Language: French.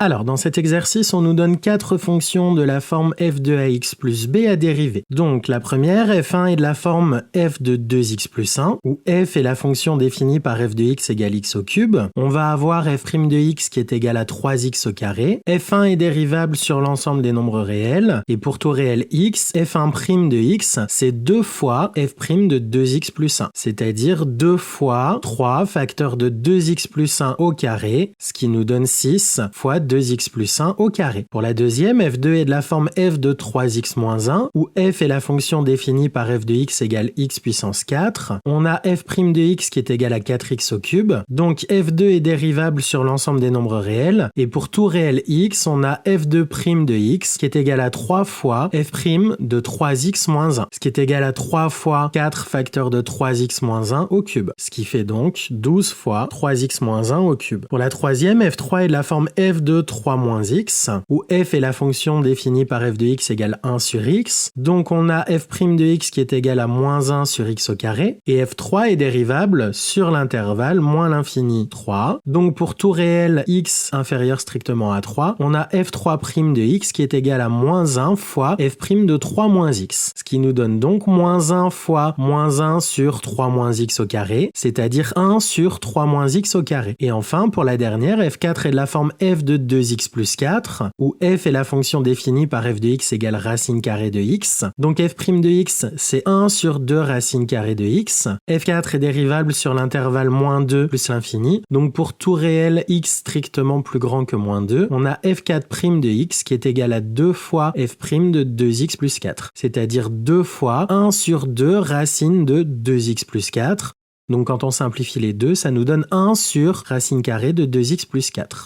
Alors, dans cet exercice, on nous donne 4 fonctions de la forme f de ax plus b à dériver. Donc, la première, f1 est de la forme f de 2x plus 1, où f est la fonction définie par f de x égale x au cube. On va avoir f' de x qui est égal à 3x au carré. f1 est dérivable sur l'ensemble des nombres réels, et pour tout réel x, f1' de x, c'est 2 fois f' de 2x plus 1, c'est-à-dire 2 fois 3 facteur de 2x plus 1 au carré, ce qui nous donne 6 fois 2x plus 1 au carré. Pour la deuxième, f2 est de la forme f de 3x moins 1, où f est la fonction définie par f de x égale x puissance 4. On a f' de x qui est égal à 4x au cube, donc f2 est dérivable sur l'ensemble des nombres réels, et pour tout réel x, on a f2' de x qui est égal à 3 fois f' de 3x moins 1, ce qui est égal à 3 fois 4 facteur de 3x moins 1 au cube, ce qui fait donc 12 fois 3x moins 1 au cube. Pour la troisième, f3 est de la forme f de 3 moins x, où f est la fonction définie par f de x égale 1 sur x, donc on a f' de x qui est égal à moins 1 sur x au carré, et f3 est dérivable sur l'intervalle moins l'infini 3, donc pour tout réel x inférieur strictement à 3, on a f3' de x qui est égal à moins 1 fois f' de 3 moins x, ce qui nous donne donc moins 1 fois moins 1 sur 3 moins x au carré, c'est-à-dire 1 sur 3 moins x au carré. Et enfin, pour la dernière, f4 est de la forme f de 2x plus 4, où f est la fonction définie par f de x égale racine carrée de x. Donc f' de x, c'est 1 sur 2 racine carrée de x. f4 est dérivable sur l'intervalle moins 2 plus l'infini. Donc pour tout réel x strictement plus grand que moins 2, on a f4' de x qui est égal à 2 fois f' de 2x plus 4, c'est-à-dire 2 fois 1 sur 2 racine de 2x plus 4. Donc quand on simplifie les deux, ça nous donne 1 sur racine carrée de 2x plus 4.